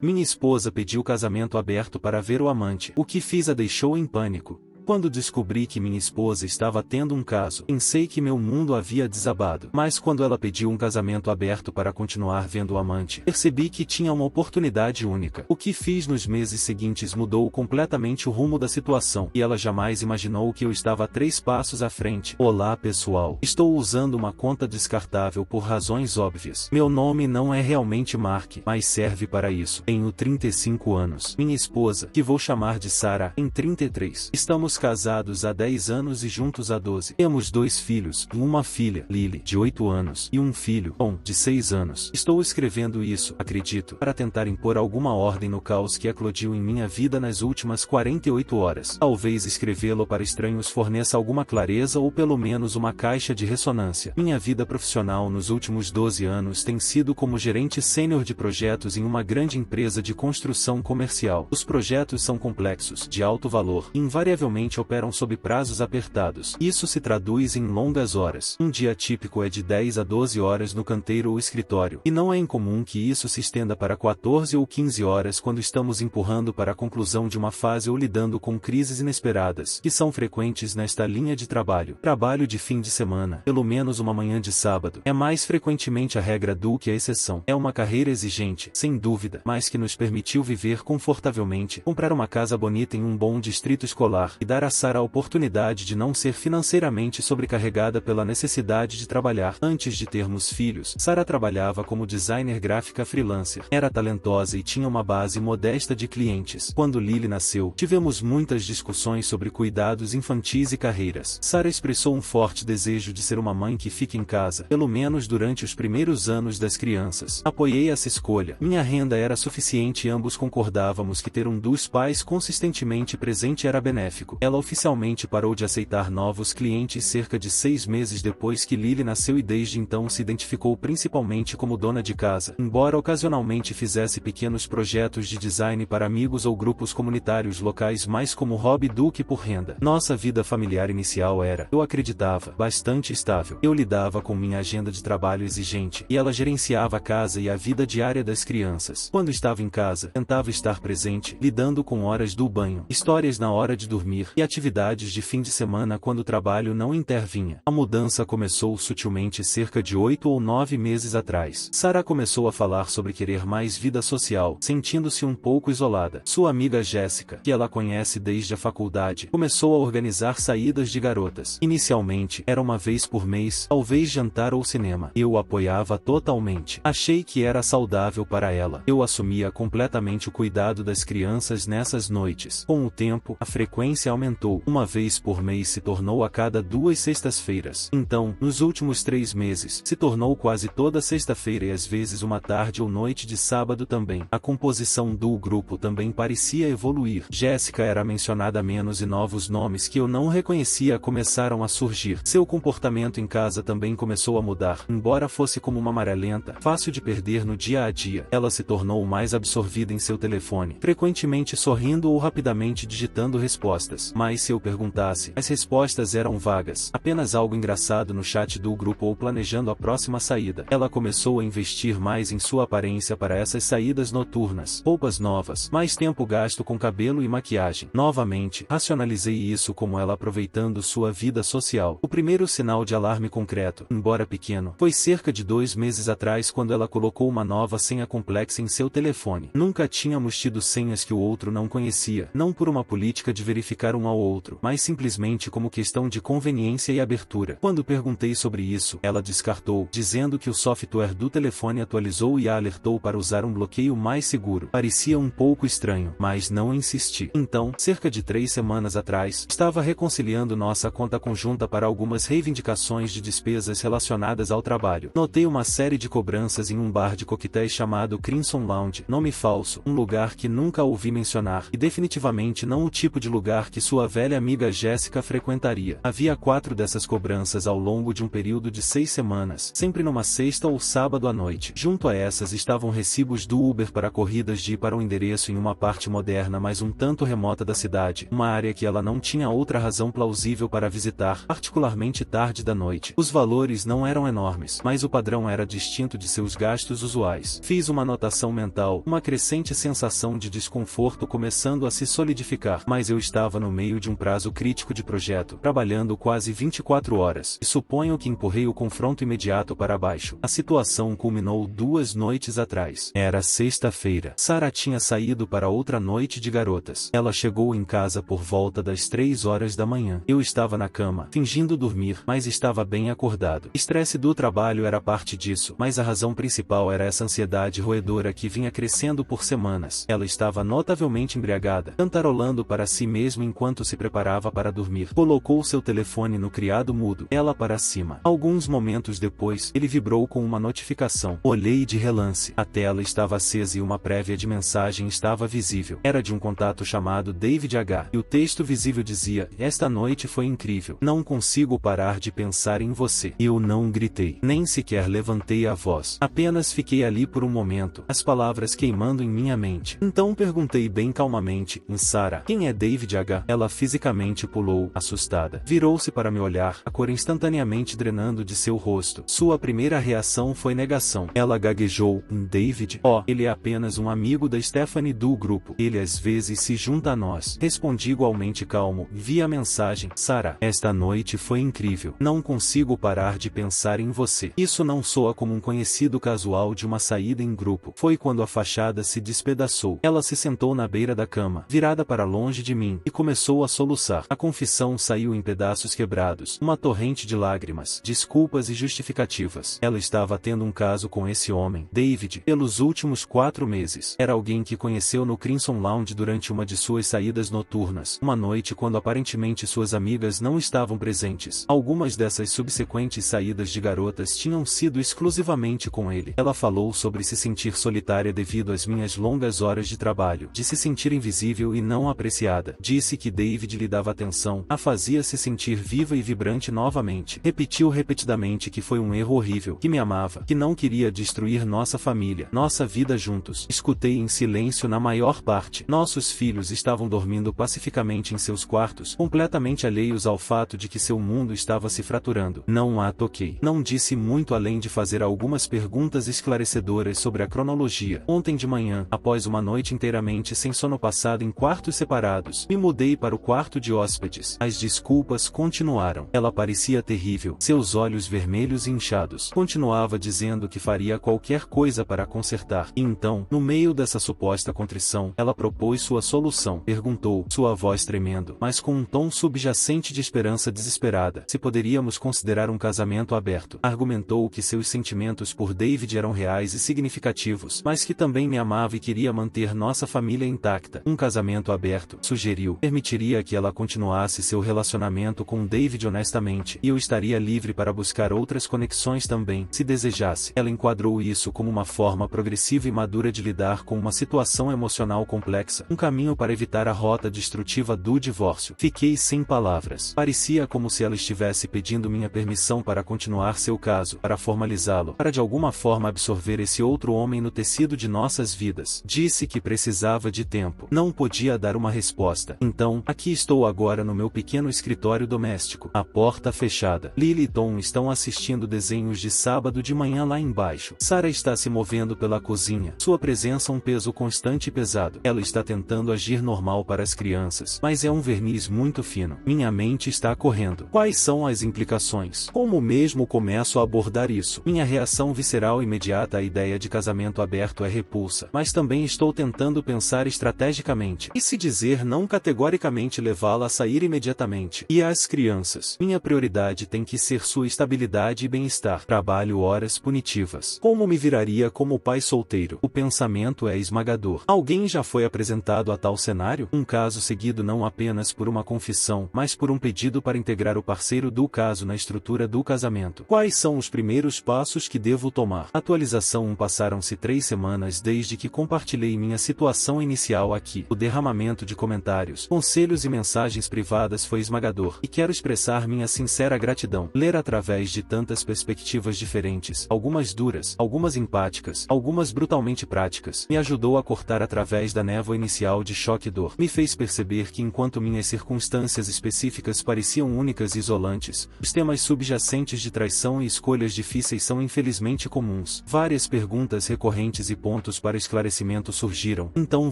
Minha esposa pediu casamento aberto para ver o amante. O que fiz a deixou em pânico. Quando descobri que minha esposa estava tendo um caso, pensei que meu mundo havia desabado. Mas quando ela pediu um casamento aberto para continuar vendo o amante, percebi que tinha uma oportunidade única. O que fiz nos meses seguintes mudou completamente o rumo da situação, e ela jamais imaginou que eu estava 3 passos à frente. Olá pessoal, estou usando uma conta descartável por razões óbvias. Meu nome não é realmente Mark, mas serve para isso. Tenho 35 anos. Minha esposa, que vou chamar de Sarah, tem 33. Estamos casados há 10 anos e juntos há 12. Temos 2 filhos, uma filha, Lily, de 8 anos, e um filho, Tom, de 6 anos. Estou escrevendo isso, acredito, para tentar impor alguma ordem no caos que eclodiu em minha vida nas últimas 48 horas. Talvez escrevê-lo para estranhos forneça alguma clareza ou pelo menos uma caixa de ressonância. Minha vida profissional nos últimos 12 anos tem sido como gerente sênior de projetos em uma grande empresa de construção comercial. Os projetos são complexos, de alto valor, e invariavelmente operam sob prazos apertados. Isso se traduz em longas horas. Um dia típico é de 10 a 12 horas no canteiro ou escritório, e não é incomum que isso se estenda para 14 ou 15 horas quando estamos empurrando para a conclusão de uma fase ou lidando com crises inesperadas, que são frequentes nesta linha de trabalho. Trabalho de fim de semana, pelo menos uma manhã de sábado, é mais frequentemente a regra do que a exceção. É uma carreira exigente, sem dúvida, mas que nos permitiu viver confortavelmente, comprar uma casa bonita em um bom distrito escolar, e dar a Sarah a oportunidade de não ser financeiramente sobrecarregada pela necessidade de trabalhar. Antes de termos filhos, Sarah trabalhava como designer gráfica freelancer. Era talentosa e tinha uma base modesta de clientes. Quando Lily nasceu, tivemos muitas discussões sobre cuidados infantis e carreiras. Sarah expressou um forte desejo de ser uma mãe que fique em casa, pelo menos durante os primeiros anos das crianças. Apoiei essa escolha. Minha renda era suficiente e ambos concordávamos que ter um dos pais consistentemente presente era benéfico. Ela oficialmente parou de aceitar novos clientes cerca de 6 meses depois que Lily nasceu e desde então se identificou principalmente como dona de casa, embora ocasionalmente fizesse pequenos projetos de design para amigos ou grupos comunitários locais mais como hobby do que por renda. Nossa vida familiar inicial era, eu acreditava, bastante estável. Eu lidava com minha agenda de trabalho exigente, e ela gerenciava a casa e a vida diária das crianças. Quando estava em casa, tentava estar presente, lidando com horas do banho, histórias na hora de dormir, e atividades de fim de semana quando o trabalho não intervinha. A mudança começou sutilmente cerca de 8 ou 9 meses atrás. Sarah começou a falar sobre querer mais vida social, sentindo-se um pouco isolada. Sua amiga Jéssica, que ela conhece desde a faculdade, começou a organizar saídas de garotas. Inicialmente, era uma vez por mês, talvez jantar ou cinema. Eu apoiava totalmente. Achei que era saudável para ela. Eu assumia completamente o cuidado das crianças nessas noites. Com o tempo, a frequência aumentou. Uma vez por mês se tornou a cada 2 sextas-feiras. Então, nos últimos 3 meses, se tornou quase toda sexta-feira e às vezes uma tarde ou noite de sábado também. A composição do grupo também parecia evoluir. Jéssica era mencionada menos e novos nomes que eu não reconhecia começaram a surgir. Seu comportamento em casa também começou a mudar. Embora fosse como uma maré lenta, fácil de perder no dia a dia, ela se tornou mais absorvida em seu telefone, frequentemente sorrindo ou rapidamente digitando respostas. Mas se eu perguntasse, as respostas eram vagas, apenas algo engraçado no chat do grupo ou planejando a próxima saída. Ela começou a investir mais em sua aparência para essas saídas noturnas, roupas novas, mais tempo gasto com cabelo e maquiagem. Novamente, racionalizei isso como ela aproveitando sua vida social. O primeiro sinal de alarme concreto, embora pequeno, foi cerca de 2 meses atrás quando ela colocou uma nova senha complexa em seu telefone. Nunca tínhamos tido senhas que o outro não conhecia, não por uma política de verificar um ao outro, mas simplesmente como questão de conveniência e abertura. Quando perguntei sobre isso, ela descartou, dizendo que o software do telefone atualizou e a alertou para usar um bloqueio mais seguro. Parecia um pouco estranho, mas não insisti. Então, cerca de 3 semanas atrás, estava reconciliando nossa conta conjunta para algumas reivindicações de despesas relacionadas ao trabalho. Notei uma série de cobranças em um bar de coquetéis chamado Crimson Lounge, nome falso, um lugar que nunca ouvi mencionar, e definitivamente não o tipo de lugar que sua velha amiga Jéssica frequentaria. Havia 4 dessas cobranças ao longo de um período de 6 semanas, sempre numa sexta ou sábado à noite. Junto a essas estavam recibos do Uber para corridas de ir para um endereço em uma parte moderna mas um tanto remota da cidade, uma área que ela não tinha outra razão plausível para visitar, particularmente tarde da noite. Os valores não eram enormes, mas o padrão era distinto de seus gastos usuais. Fiz uma anotação mental, uma crescente sensação de desconforto começando a se solidificar, mas eu estava no meio de um prazo crítico de projeto, trabalhando quase 24 horas, e suponho que empurrei o confronto imediato para baixo. A situação culminou 2 noites atrás. Era sexta-feira. Sarah tinha saído para outra noite de garotas. Ela chegou em casa por volta das 3 horas da manhã. Eu estava na cama, fingindo dormir, mas estava bem acordado. Estresse do trabalho era parte disso, mas a razão principal era essa ansiedade roedora que vinha crescendo por semanas. Ela estava notavelmente embriagada, cantarolando para si mesma enquanto se preparava para dormir. Colocou seu telefone no criado mudo, ela para cima. Alguns momentos depois, ele vibrou com uma notificação. Olhei de relance. A tela estava acesa e uma prévia de mensagem estava visível. Era de um contato chamado David H. E o texto visível dizia: "Esta noite foi incrível. Não consigo parar de pensar em você." Eu não gritei, nem sequer levantei a voz. Apenas fiquei ali por um momento, as palavras queimando em minha mente. Então perguntei bem calmamente: Sarah, quem é David H? Ela fisicamente pulou, assustada. Virou-se para me olhar, a cor instantaneamente drenando de seu rosto. Sua primeira reação foi negação. Ela gaguejou: David? Oh, ele é apenas um amigo da Stephanie do grupo. Ele às vezes se junta a nós. Respondi igualmente calmo. Vi a mensagem: Sarah, esta noite foi incrível. Não consigo parar de pensar em você. Isso não soa como um conhecido casual de uma saída em grupo. Foi quando a fachada se despedaçou. Ela se sentou na beira da cama, virada para longe de mim, e começou a soluçar. A confissão saiu em pedaços quebrados, uma torrente de lágrimas, desculpas e justificativas. Ela estava tendo um caso com esse homem, David, pelos últimos 4 meses. Era alguém que conheceu no Crimson Lounge durante uma de suas saídas noturnas, uma noite quando aparentemente suas amigas não estavam presentes. Algumas dessas subsequentes saídas de garotas tinham sido exclusivamente com ele. Ela falou sobre se sentir solitária devido às minhas longas horas de trabalho, de se sentir invisível e não apreciada. Disse que David lhe dava atenção, a fazia se sentir viva e vibrante novamente. Repetiu repetidamente que foi um erro horrível, que me amava, que não queria destruir nossa família, nossa vida juntos. Escutei em silêncio na maior parte. Nossos filhos estavam dormindo pacificamente em seus quartos, completamente alheios ao fato de que seu mundo estava se fraturando. Não a toquei. Não disse muito além de fazer algumas perguntas esclarecedoras sobre a cronologia. Ontem de manhã, após uma noite inteiramente sem sono passada em quartos separados, me mudei para o quarto de hóspedes. As desculpas continuaram. Ela parecia terrível, seus olhos vermelhos e inchados. Continuava dizendo que faria qualquer coisa para consertar. E então, no meio dessa suposta contrição, ela propôs sua solução. Perguntou, sua voz tremendo, mas com um tom subjacente de esperança desesperada, se poderíamos considerar um casamento aberto. Argumentou que seus sentimentos por David eram reais e significativos, mas que também me amava e queria manter nossa família intacta. Um casamento aberto, sugeriu, permitiria que ela continuasse seu relacionamento com David honestamente, e eu estaria livre para buscar outras conexões também, se desejasse. Ela enquadrou isso como uma forma progressiva e madura de lidar com uma situação emocional complexa, um caminho para evitar a rota destrutiva do divórcio. Fiquei sem palavras. Parecia como se ela estivesse pedindo minha permissão para continuar seu caso, para formalizá-lo, para de alguma forma absorver esse outro homem no tecido de nossas vidas. Disse que precisava de tempo. Não podia dar uma resposta. Então, aqui estou agora no meu pequeno escritório doméstico. A porta fechada. Lily e Tom estão assistindo desenhos de sábado de manhã lá embaixo. Sarah está se movendo pela cozinha. Sua presença um peso constante e pesado. Ela está tentando agir normal para as crianças, mas é um verniz muito fino. Minha mente está correndo. Quais são as implicações? Como mesmo começo a abordar isso? Minha reação visceral imediata à ideia de casamento aberto é repulsa, mas também estou tentando pensar estrategicamente. E se dizer não categoricamente levá-la a sair imediatamente? E as crianças? Minha prioridade tem que ser sua estabilidade e bem-estar. Trabalho horas punitivas. Como me viraria como pai solteiro? O pensamento é esmagador. Alguém já foi apresentado a tal cenário? Um caso seguido não apenas por uma confissão, mas por um pedido para integrar o parceiro do caso na estrutura do casamento. Quais são os primeiros passos que devo tomar? Atualização 1. Passaram-se 3 semanas desde que compartilhei minha situação inicial aqui. O derramamento de comentários, conselhos conselhos e mensagens privadas foi esmagador, e quero expressar minha sincera gratidão. Ler através de tantas perspectivas diferentes, algumas duras, algumas empáticas, algumas brutalmente práticas, me ajudou a cortar através da névoa inicial de choque e dor. Me fez perceber que enquanto minhas circunstâncias específicas pareciam únicas e isolantes, os temas subjacentes de traição e escolhas difíceis são infelizmente comuns. Várias perguntas recorrentes e pontos para esclarecimento surgiram, então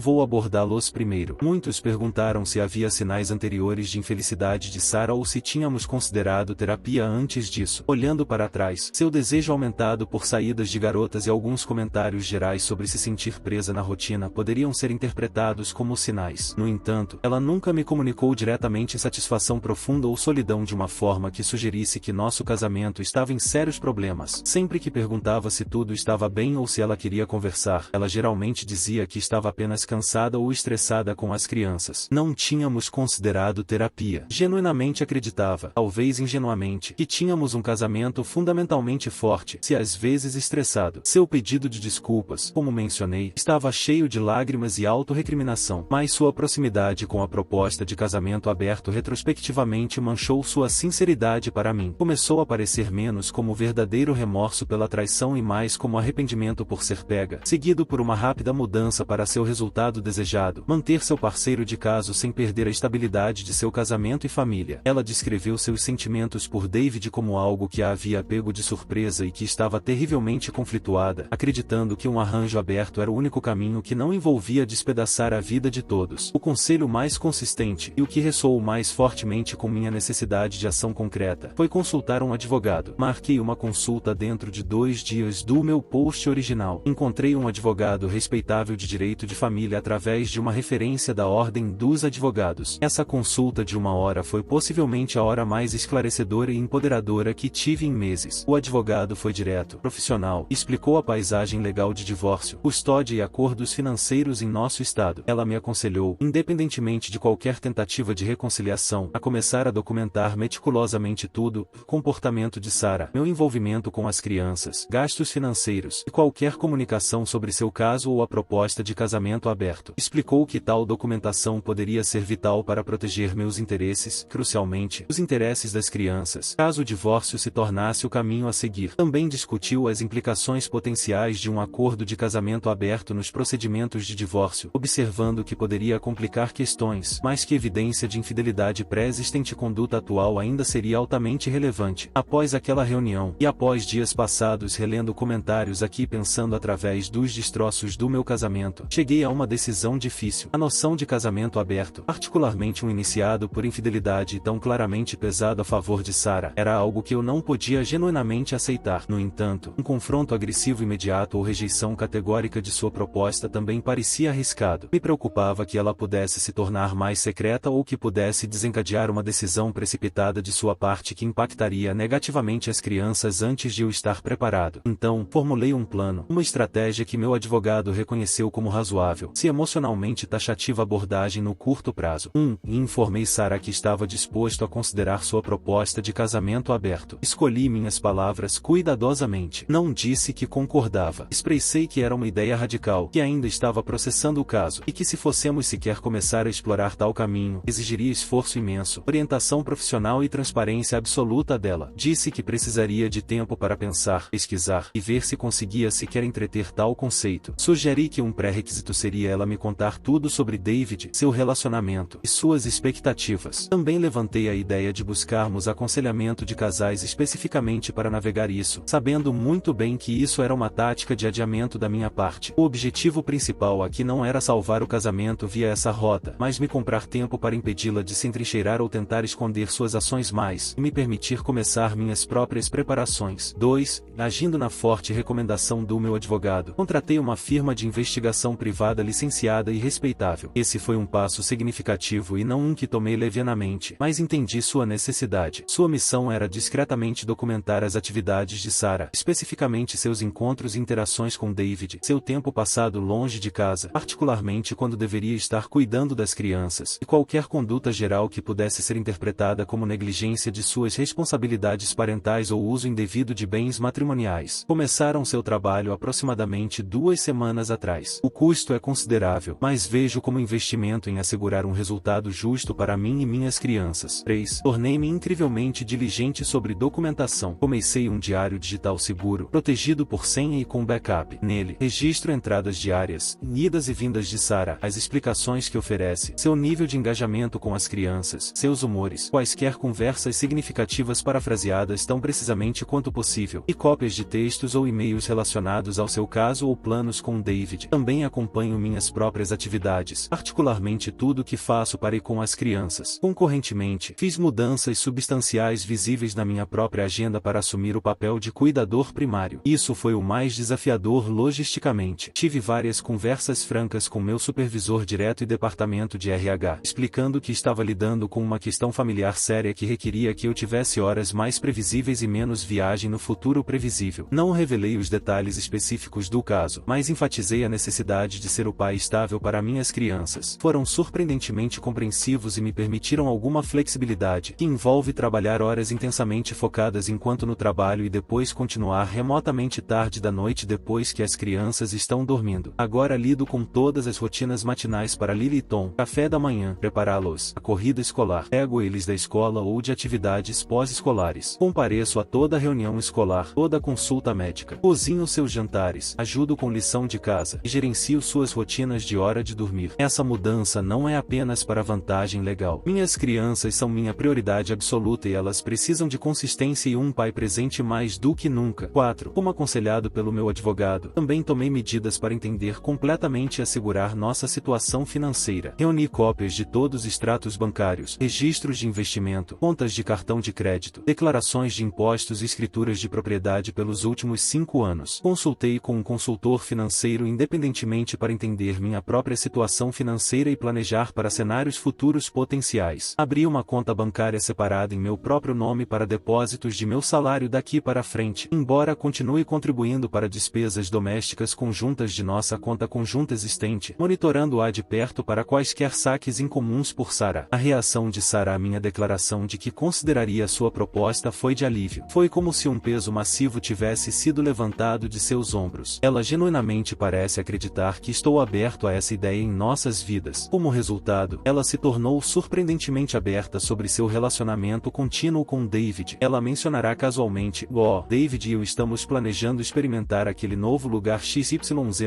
vou abordá-los primeiro. Muitos perguntaram se havia sinais anteriores de infelicidade de Sarah ou se tínhamos considerado terapia antes disso. Olhando para trás, seu desejo aumentado por saídas de garotas e alguns comentários gerais sobre se sentir presa na rotina poderiam ser interpretados como sinais. No entanto, ela nunca me comunicou diretamente satisfação profunda ou solidão de uma forma que sugerisse que nosso casamento estava em sérios problemas. Sempre que perguntava se tudo estava bem ou se ela queria conversar, ela geralmente dizia que estava apenas cansada ou estressada com as crianças. Não tínhamos considerado terapia. Genuinamente acreditava, talvez ingenuamente, que tínhamos um casamento fundamentalmente forte, se às vezes estressado. Seu pedido de desculpas, como mencionei, estava cheio de lágrimas e autorrecriminação, mas sua proximidade com a proposta de casamento aberto retrospectivamente manchou sua sinceridade para mim. Começou a parecer menos como verdadeiro remorso pela traição e mais como arrependimento por ser pega, seguido por uma rápida mudança para seu resultado desejado, manter seu parceiro de caso sem perder a estabilidade de seu casamento e família. Ela descreveu seus sentimentos por David como algo que a havia pego de surpresa e que estava terrivelmente conflituada, acreditando que um arranjo aberto era o único caminho que não envolvia despedaçar a vida de todos. O conselho mais consistente, e o que ressoou mais fortemente com minha necessidade de ação concreta, foi consultar um advogado. Marquei uma consulta dentro de 2 dias do meu post original. Encontrei um advogado respeitável de direito de família através de uma referência da Ordem dos Advogados. Essa consulta de 1 hora foi possivelmente a hora mais esclarecedora e empoderadora que tive em meses. O advogado foi direto, profissional, explicou a paisagem legal de divórcio, custódia e acordos financeiros em nosso estado. Ela me aconselhou, independentemente de qualquer tentativa de reconciliação, a começar a documentar meticulosamente tudo: comportamento de Sarah, meu envolvimento com as crianças, gastos financeiros, e qualquer comunicação sobre seu caso ou a proposta de casamento aberto. Explicou que tal documentação poderia ser vital para proteger meus interesses, crucialmente, os interesses das crianças, caso o divórcio se tornasse o caminho a seguir. Também discutiu as implicações potenciais de um acordo de casamento aberto nos procedimentos de divórcio, observando que poderia complicar questões, mas que evidência de infidelidade pré-existente e conduta atual ainda seria altamente relevante. Após aquela reunião, e após dias passados relendo comentários aqui pensando através dos destroços do meu casamento, cheguei a uma decisão difícil. A noção de casamento aberto, particularmente um iniciado por infidelidade e tão claramente pesado a favor de Sarah, era algo que eu não podia genuinamente aceitar. No entanto, um confronto agressivo imediato ou rejeição categórica de sua proposta também parecia arriscado. Me preocupava que ela pudesse se tornar mais secreta ou que pudesse desencadear uma decisão precipitada de sua parte que impactaria negativamente as crianças antes de eu estar preparado. Então, formulei um plano, uma estratégia que meu advogado reconheceu como razoável, se emocionalmente taxativa abordagem no curto prazo. E informei Sarah que estava disposto a considerar sua proposta de casamento aberto. Escolhi minhas palavras cuidadosamente. Não disse que concordava. Expressei que era uma ideia radical, que ainda estava processando o caso, e que se fossemos sequer começar a explorar tal caminho, exigiria esforço imenso, orientação profissional e transparência absoluta dela. Disse que precisaria de tempo para pensar, pesquisar, e ver se conseguia sequer entreter tal conceito. Sugeri que um pré-requisito seria ela me contar tudo sobre David, seu relacionamento, e suas expectativas. Também levantei a ideia de buscarmos aconselhamento de casais especificamente para navegar isso, sabendo muito bem que isso era uma tática de adiamento da minha parte. O objetivo principal aqui não era salvar o casamento via essa rota, mas me comprar tempo para impedi-la de se entrincheirar ou tentar esconder suas ações mais, e me permitir começar minhas próprias preparações. 2. Agindo na forte recomendação do meu advogado, contratei uma firma de investigação privada licenciada e respeitável. Esse foi um passo significativo e não um que tomei levianamente, mas entendi sua necessidade. Sua missão era discretamente documentar as atividades de Sarah, especificamente seus encontros e interações com David, seu tempo passado longe de casa, particularmente quando deveria estar cuidando das crianças, e qualquer conduta geral que pudesse ser interpretada como negligência de suas responsabilidades parentais ou uso indevido de bens matrimoniais. Começaram seu trabalho aproximadamente 2 semanas atrás. O custo é considerável, mas vejo como investimento em assegurar um resultado justo para mim e minhas crianças. 3. Tornei-me incrivelmente diligente sobre documentação. Comecei um diário digital seguro, protegido por senha e com backup. Nele, registro entradas diárias, idas e vindas de Sarah, as explicações que oferece, seu nível de engajamento com as crianças, seus humores, quaisquer conversas significativas parafraseadas tão precisamente quanto possível, e cópias de textos ou e-mails relacionados ao seu caso ou planos com David. Também acompanho minhas próprias atividades, particularmente tudo que faço para e com as crianças. Concorrentemente, fiz mudanças substanciais visíveis na minha própria agenda para assumir o papel de cuidador primário. Isso foi o mais desafiador logisticamente. Tive várias conversas francas com meu supervisor direto e departamento de RH, explicando que estava lidando com uma questão familiar séria que requeria que eu tivesse horas mais previsíveis e menos viagem no futuro previsível. Não revelei os detalhes específicos do caso, mas enfatizei a necessidade de ser o pai estável para minhas crianças. Foram surpreendentemente compreensivos e me permitiram alguma flexibilidade, que envolve trabalhar horas intensamente focadas enquanto no trabalho e depois continuar remotamente tarde da noite depois que as crianças estão dormindo. Agora lido com todas as rotinas matinais para Lily e Tom, café da manhã, prepará-los, a corrida escolar, pego eles da escola ou de atividades pós-escolares, compareço a toda reunião escolar, toda consulta médica, cozinho seus jantares, ajudo com lição de casa e gerencio suas rotinas de hora de dormir. Essa mudança não é apenas para vantagem legal. Minhas crianças são minha prioridade absoluta e elas precisam de consistência e um pai presente mais do que nunca. 4. Como aconselhado pelo meu advogado, também tomei medidas para entender completamente e assegurar nossa situação financeira. Reuni cópias de todos os extratos bancários, registros de investimento, contas de cartão de crédito, declarações de impostos e escrituras de propriedade pelos últimos 5 anos. Consultei com um consultor financeiro independentemente para entender minha própria situação financeira e planejar para cenários futuros potenciais. Abri uma conta bancária separada em meu próprio nome para depósitos de meu salário daqui para frente, embora continue contribuindo para despesas domésticas conjuntas de nossa conta conjunta existente, monitorando-a de perto para quaisquer saques incomuns por Sarah. A reação de Sarah à minha declaração de que consideraria sua proposta foi de alívio. Foi como se um peso massivo tivesse sido levantado de seus ombros. Ela genuinamente parece acreditar que estou aberto a essa ideia em nossas vidas. Como resultado, ela se tornou surpreendentemente aberta sobre seu relacionamento contínuo com David. Ela mencionará casualmente: David e eu estamos planejando experimentar aquele novo lugar XYZ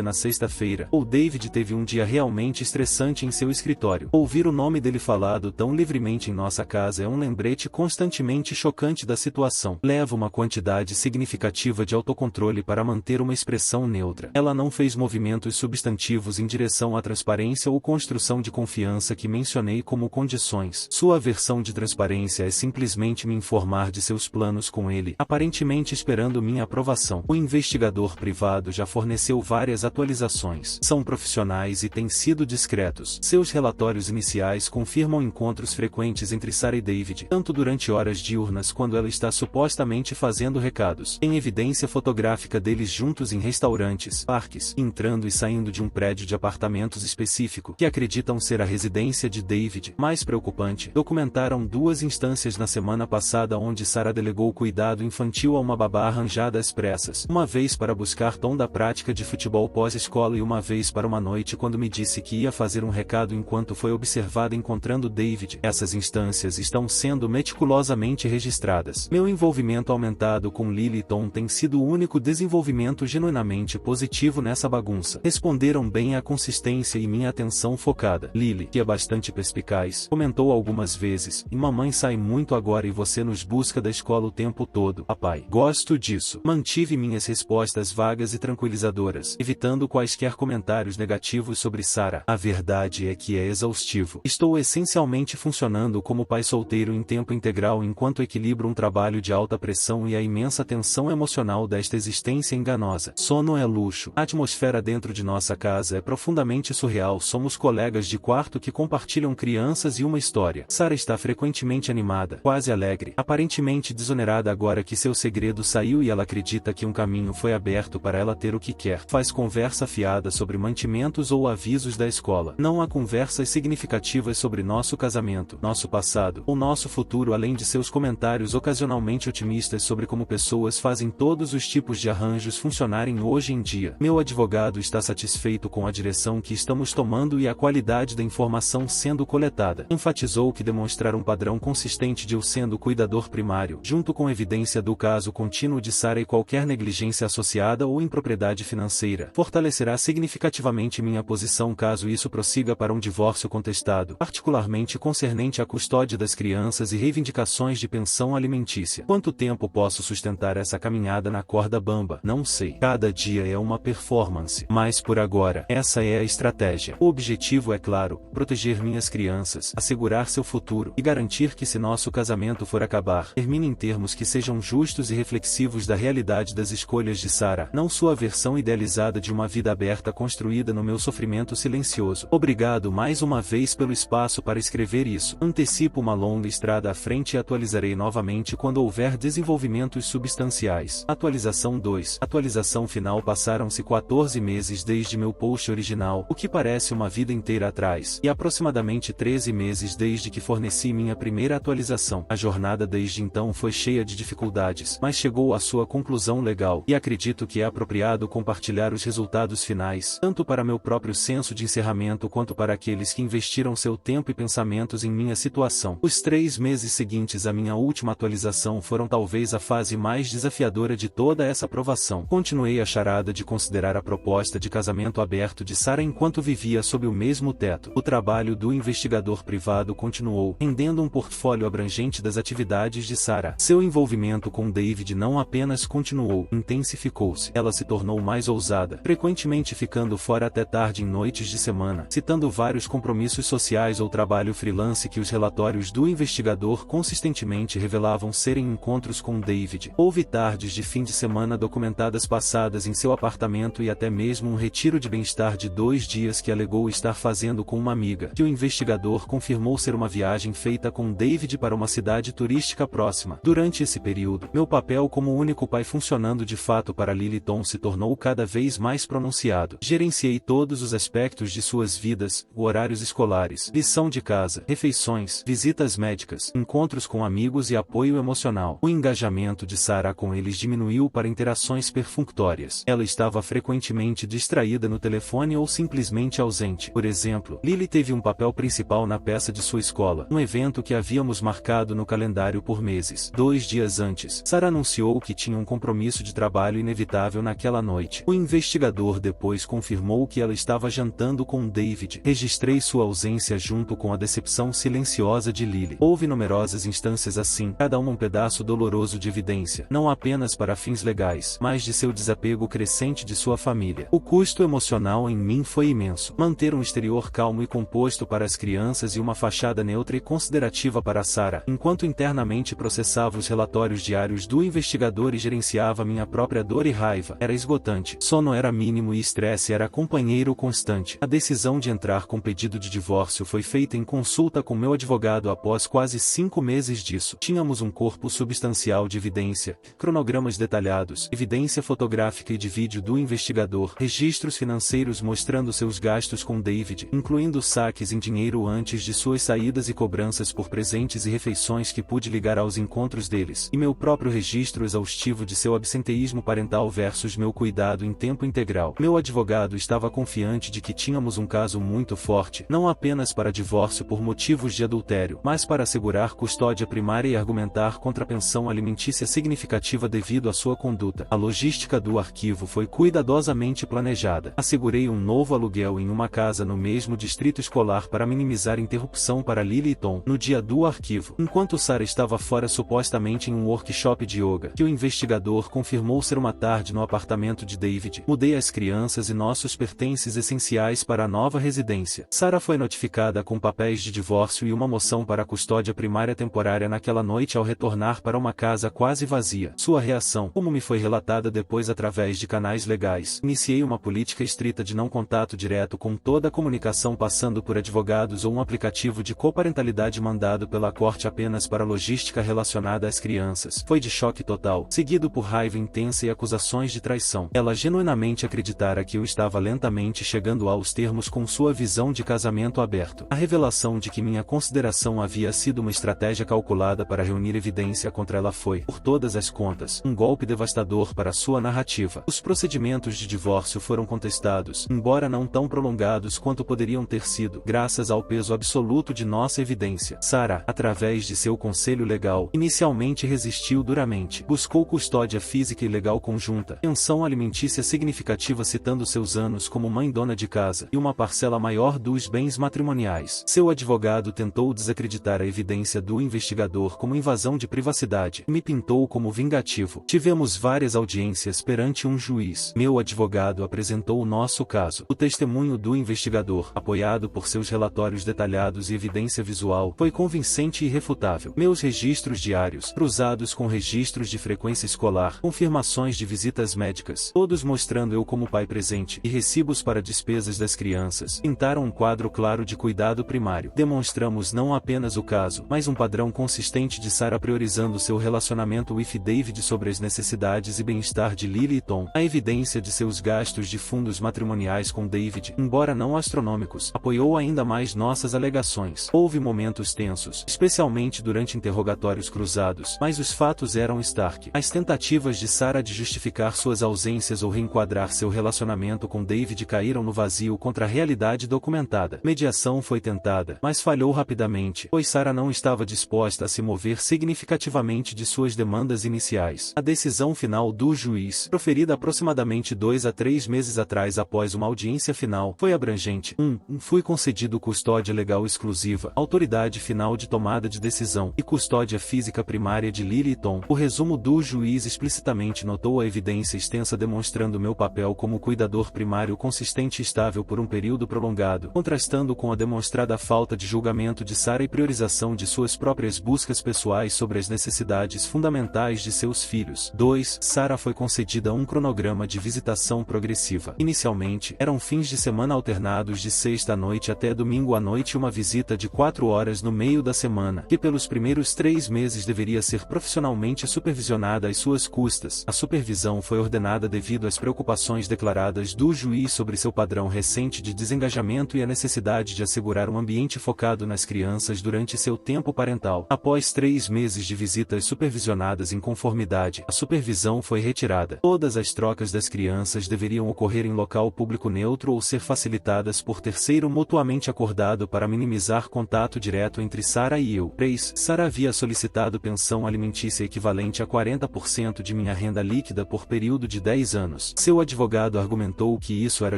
na sexta-feira. Ou David teve um dia realmente estressante em seu escritório. Ouvir o nome dele falado tão livremente em nossa casa é um lembrete constantemente chocante da situação. Leva uma quantidade significativa de autocontrole para manter uma expressão neutra. Ela não fez movimentos substantivos em direção à transparência ou construção de confiança que mencionei como condições. Sua versão de transparência é simplesmente me informar de seus planos com ele, aparentemente esperando minha aprovação. O investigador privado já forneceu várias atualizações. São profissionais e têm sido discretos. Seus relatórios iniciais confirmam encontros frequentes entre Sarah e David, tanto durante horas diurnas quando ela está supostamente fazendo recados. Tem evidência fotográfica deles juntos em restaurantes, parques, entrando e saindo de um prédio de apartamentos específico, que acreditam ser a residência de David. Mais preocupante, documentaram 2 instâncias na semana passada onde Sarah delegou cuidado infantil a uma babá arranjada às pressas, uma vez para buscar Tom da prática de futebol pós-escola e uma vez para uma noite quando me disse que ia fazer um recado enquanto foi observada encontrando David. Essas instâncias estão sendo meticulosamente registradas. Meu envolvimento aumentado com Lily e Tom tem sido o único desenvolvimento genuinamente positivo nessa bagunça. Responderam bem à consistência e minha atenção focada. Lily, que é bastante perspicaz, comentou algumas vezes: "E mamãe sai muito agora e você nos busca da escola o tempo todo, papai." Gosto disso. Mantive minhas respostas vagas e tranquilizadoras, evitando quaisquer comentários negativos sobre Sarah. A verdade é que é exaustivo. Estou essencialmente funcionando como pai solteiro em tempo integral enquanto equilibro um trabalho de alta pressão e a imensa tensão emocional desta existência enganosa. Sono é luxo. A atmosfera dentro de nossa casa é profundamente surreal. Somos colegas de quarto que compartilham crianças e uma história. Sarah está frequentemente animada, quase alegre, aparentemente desonerada agora que seu segredo saiu e ela acredita que um caminho foi aberto para ela ter o que quer. Faz conversa fiada sobre mantimentos ou avisos da escola. Não há conversas significativas sobre nosso casamento, nosso passado ou nosso futuro, além de seus comentários ocasionalmente otimistas sobre como pessoas fazem todos os tipos de arranjos funcionarem hoje em dia. Meu advogado está satisfeito com a direção que estamos tomando e a qualidade da informação informação sendo coletada. Enfatizou que demonstrar um padrão consistente de eu sendo o cuidador primário, junto com evidência do caso contínuo de Sarah e qualquer negligência associada ou impropriedade financeira, fortalecerá significativamente minha posição caso isso prossiga para um divórcio contestado, particularmente concernente à custódia das crianças e reivindicações de pensão alimentícia. Quanto tempo posso sustentar essa caminhada na corda bamba? Não sei. Cada dia é uma performance. Mas por agora, essa é a estratégia. O objetivo é claro, proteger minhas crianças, assegurar seu futuro e garantir que se nosso casamento for acabar, termine em termos que sejam justos e reflexivos da realidade das escolhas de Sarah, não sua versão idealizada de uma vida aberta construída no meu sofrimento silencioso. Obrigado mais uma vez pelo espaço para escrever isso. Antecipo uma longa estrada à frente e atualizarei novamente quando houver desenvolvimentos substanciais. Atualização 2. Atualização final. Passaram-se 14 meses desde meu post original, o que parece uma vida inteira atrás, e aproximadamente 13 meses desde que forneci minha primeira atualização. A jornada desde então foi cheia de dificuldades, mas chegou à sua conclusão legal, e acredito que é apropriado compartilhar os resultados finais, tanto para meu próprio senso de encerramento quanto para aqueles que investiram seu tempo e pensamentos em minha situação. Os 3 meses seguintes à minha última atualização foram talvez a fase mais desafiadora de toda essa provação. Continuei a charada de considerar a proposta de casamento aberto de Sarah enquanto vivia sob o mesmo teto. O trabalho do investigador privado continuou, rendendo um portfólio abrangente das atividades de Sarah. Seu envolvimento com David não apenas continuou, intensificou-se. Ela se tornou mais ousada, frequentemente ficando fora até tarde em noites de semana, citando vários compromissos sociais ou trabalho freelance que os relatórios do investigador consistentemente revelavam serem encontros com David. Houve tardes de fim de semana documentadas passadas em seu apartamento e até mesmo um retiro de bem-estar de 2 dias que alegou estar fazendo com uma amiga, que o investigador confirmou ser uma viagem feita com David para uma cidade turística próxima. Durante esse período, meu papel como único pai funcionando de fato para Lily Tom se tornou cada vez mais pronunciado. Gerenciei todos os aspectos de suas vidas, horários escolares, lição de casa, refeições, visitas médicas, encontros com amigos e apoio emocional. O engajamento de Sarah com eles diminuiu para interações perfunctórias. Ela estava frequentemente distraída no telefone ou simplesmente ausente. Por exemplo, Lily teve um papel principal na peça de sua escola, um evento que havíamos marcado no calendário por meses. 2 dias antes, Sarah anunciou que tinha um compromisso de trabalho inevitável naquela noite. O investigador depois confirmou que ela estava jantando com David. Registrei sua ausência junto com a decepção silenciosa de Lily. Houve numerosas instâncias assim, cada uma um pedaço doloroso de evidência, não apenas para fins legais, mas de seu desapego crescente de sua família. O custo emocional em mim foi imenso. Manter um exterior calmo e composto para as crianças e uma fachada neutra e considerativa para Sarah, enquanto internamente processava os relatórios diários do investigador e gerenciava minha própria dor e raiva, era esgotante. Sono era mínimo e estresse era companheiro constante. A decisão de entrar com pedido de divórcio foi feita em consulta com meu advogado após quase 5 meses disso. Tínhamos um corpo substancial de evidência, cronogramas detalhados, evidência fotográfica e de vídeo do investigador, registros financeiros mostrando seus gastos com David, incluindo saques em dinheiro antes de suas saídas e cobranças por presentes e refeições que pude ligar aos encontros deles, e meu próprio registro exaustivo de seu absenteísmo parental versus meu cuidado em tempo integral. Meu advogado estava confiante de que tínhamos um caso muito forte, não apenas para divórcio por motivos de adultério, mas para assegurar custódia primária e argumentar contra pensão alimentícia significativa devido à sua conduta. A logística do arquivo foi cuidadosamente planejada. Assegurei um novo aluguel em uma casa no mesmo distrito escolar para minimizar interrupção para Lily e Tom no dia do arquivo, enquanto Sarah estava fora supostamente em um workshop de yoga, que o investigador confirmou ser uma tarde no apartamento de David. Mudei as crianças e nossos pertences essenciais para a nova residência. Sarah foi notificada com papéis de divórcio e uma moção para custódia primária temporária naquela noite ao retornar para uma casa quase vazia. Sua reação, como me foi relatada depois através de canais legais, iniciei uma política estrita de não contato direto com toda a comunicação passando por advogados ou um aplicativo de coparentalidade mandado pela corte apenas para logística relacionada às crianças. Foi de choque total, seguido por raiva intensa e acusações de traição. Ela genuinamente acreditara que eu estava lentamente chegando aos termos com sua visão de casamento aberto. A revelação de que minha consideração havia sido uma estratégia calculada para reunir evidência contra ela foi, por todas as contas, um golpe devastador para sua narrativa. Os procedimentos de divórcio foram contestados, embora não tão prolongados quanto poderiam ter sido estabelecido, graças ao peso absoluto de nossa evidência. Sarah, através de seu conselho legal, inicialmente resistiu duramente. Buscou custódia física e legal conjunta, pensão alimentícia significativa citando seus anos como mãe dona de casa, e uma parcela maior dos bens matrimoniais. Seu advogado tentou desacreditar a evidência do investigador como invasão de privacidade, e me pintou como vingativo. Tivemos várias audiências perante um juiz. Meu advogado apresentou o nosso caso. O testemunho do investigador, apoiado por seus relatórios detalhados e evidência visual, foi convincente e irrefutável. Meus registros diários, cruzados com registros de frequência escolar, confirmações de visitas médicas, todos mostrando eu como pai presente, e recibos para despesas das crianças, pintaram um quadro claro de cuidado primário. Demonstramos não apenas o caso, mas um padrão consistente de Sarah priorizando seu relacionamento with David sobre as necessidades e bem-estar de Lily e Tom. A evidência de seus gastos de fundos matrimoniais com David, embora não astronômicos, apoiou ainda mais nossas alegações. Houve momentos tensos, especialmente durante interrogatórios cruzados, mas os fatos eram stark. As tentativas de Sarah de justificar suas ausências ou reenquadrar seu relacionamento com David caíram no vazio contra a realidade documentada. Mediação foi tentada, mas falhou rapidamente, pois Sarah não estava disposta a se mover significativamente de suas demandas iniciais. A decisão final do juiz, proferida aproximadamente 2 a 3 meses atrás após uma audiência final, foi abrangente. Fui concedido custódia legal exclusiva, autoridade final de tomada de decisão, e custódia física primária de Lily e Tom. O resumo do juiz explicitamente notou a evidência extensa demonstrando meu papel como cuidador primário consistente e estável por um período prolongado, contrastando com a demonstrada falta de julgamento de Sarah e priorização de suas próprias buscas pessoais sobre as necessidades fundamentais de seus filhos. 2. Sarah foi concedida um cronograma de visitação progressiva. Inicialmente, eram fins de semana alternados de sexta à noite até domingo à noite e uma visita de 4 horas no meio da semana, que pelos primeiros 3 meses deveria ser profissionalmente supervisionada às suas custas. A supervisão foi ordenada devido às preocupações declaradas do juiz sobre seu padrão recente de desengajamento e a necessidade de assegurar um ambiente focado nas crianças durante seu tempo parental. Após 3 meses de visitas supervisionadas em conformidade, a supervisão foi retirada. Todas as trocas das crianças deveriam ocorrer em local público neutro ou ser facilitadas por terceiro mutuamente acordado para minimizar contato direto entre Sarah e eu. 3. Sarah havia solicitado pensão alimentícia equivalente a 40% de minha renda líquida por período de 10 anos. Seu advogado argumentou que isso era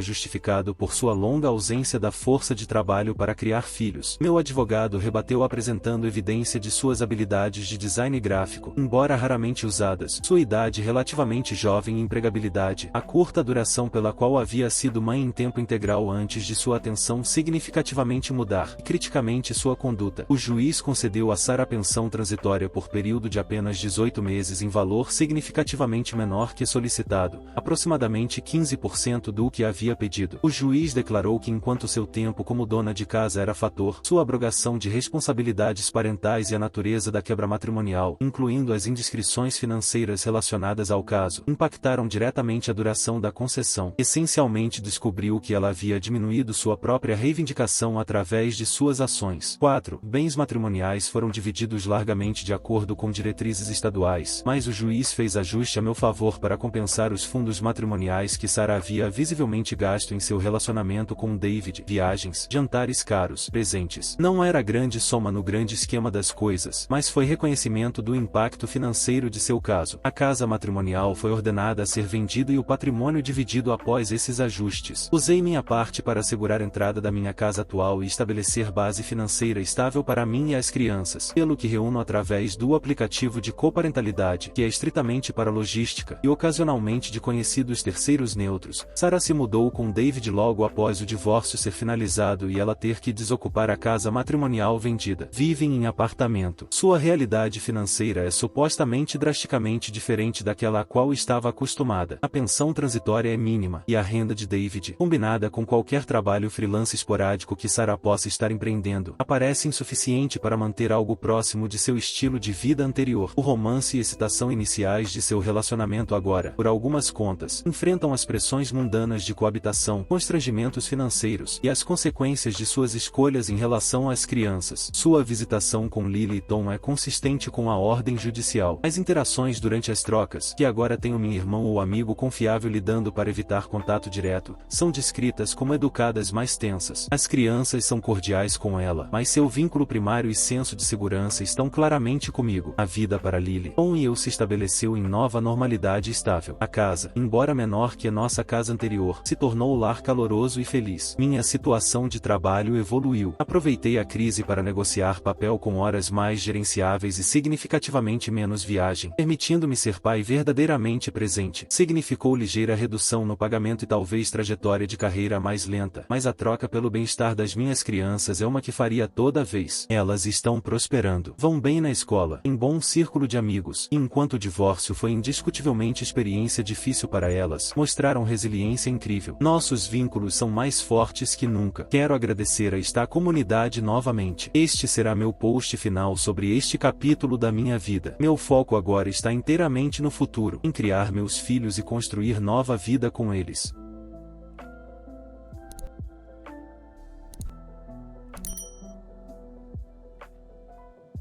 justificado por sua longa ausência da força de trabalho para criar filhos. Meu advogado rebateu apresentando evidência de suas habilidades de design gráfico, embora raramente usadas, sua idade relativamente jovem e empregabilidade, a curta duração pela qual havia sido mãe em tempo integral antes de sua atenção significativamente mudar, e criticamente sua conduta. O juiz concedeu a Sarah pensão transitória por período de apenas 18 meses em valor significativamente menor que solicitado, aproximadamente 15% do que havia pedido. O juiz declarou que enquanto seu tempo como dona de casa era fator, sua abrogação de responsabilidades parentais e a natureza da quebra matrimonial, incluindo as indiscrições financeiras relacionadas ao caso, impactaram diretamente a duração da concessão. Essencialmente descobriu que ela havia diminuído sua própria reivindicação através de suas ações. 4. Bens matrimoniais foram divididos largamente de acordo com diretrizes estaduais, mas o juiz fez ajuste a meu favor para compensar os fundos matrimoniais que Sarah havia visivelmente gasto em seu relacionamento com David, viagens, jantares caros, presentes. Não era grande soma no grande esquema das coisas, mas foi reconhecimento do impacto financeiro de seu caso. A casa matrimonial foi ordenada a ser vendida e o patrimônio dividido após esses ajustes. Usei minha parte para assegurar a entrada da minha casa atual e estabelecer base financeira estável para mim e as crianças, pelo que reúno através do aplicativo de coparentalidade, que é estritamente para logística, e ocasionalmente de conhecidos terceiros neutros. Sarah se mudou com David logo após o divórcio ser finalizado e ela ter que desocupar a casa matrimonial vendida. Vivem em apartamento. Sua realidade financeira é supostamente drasticamente diferente daquela a qual estava acostumada. A pensão transitória é mínima, e a renda de David, combinada com qualquer trabalho freelance esporádico que Sarah possa estar empreendendo, aparece insuficiente para manter algo próximo de seu estilo de vida anterior. O romance e excitação iniciais de seu relacionamento agora, por algumas contas, enfrentam as pressões mundanas de coabitação, constrangimentos financeiros, e as consequências de suas escolhas em relação às crianças. Sua visitação com Lily e Tom é consistente com a ordem judicial. As interações durante as trocas, que agora tenho meu irmão ou amigo confiável lidando para evitar contato direto, são descritas como educadas mais tensas. crianças. As crianças são cordiais com ela, mas seu vínculo primário e senso de segurança estão claramente comigo. A vida para Lily, Tom e eu se estabeleceu em nova normalidade estável. A casa, embora menor que a nossa casa anterior, se tornou um lar caloroso e feliz. Minha situação de trabalho evoluiu. Aproveitei a crise para negociar papel com horas mais gerenciáveis e significativamente menos viagem, permitindo-me ser pai verdadeiramente presente. Significou ligeira redução no pagamento e talvez trajetória de carreira mais lenta, mas a troca pelo bem-estar das minhas crianças é uma que faria toda vez. Elas estão prosperando, vão bem na escola, em bom círculo de amigos, e enquanto o divórcio foi indiscutivelmente experiência difícil para elas, mostraram resiliência incrível. Nossos vínculos são mais fortes que nunca. Quero agradecer a esta comunidade novamente. Este será meu post final sobre este capítulo da minha vida. Meu foco agora está inteiramente no futuro, em criar meus filhos e construir nova vida com eles.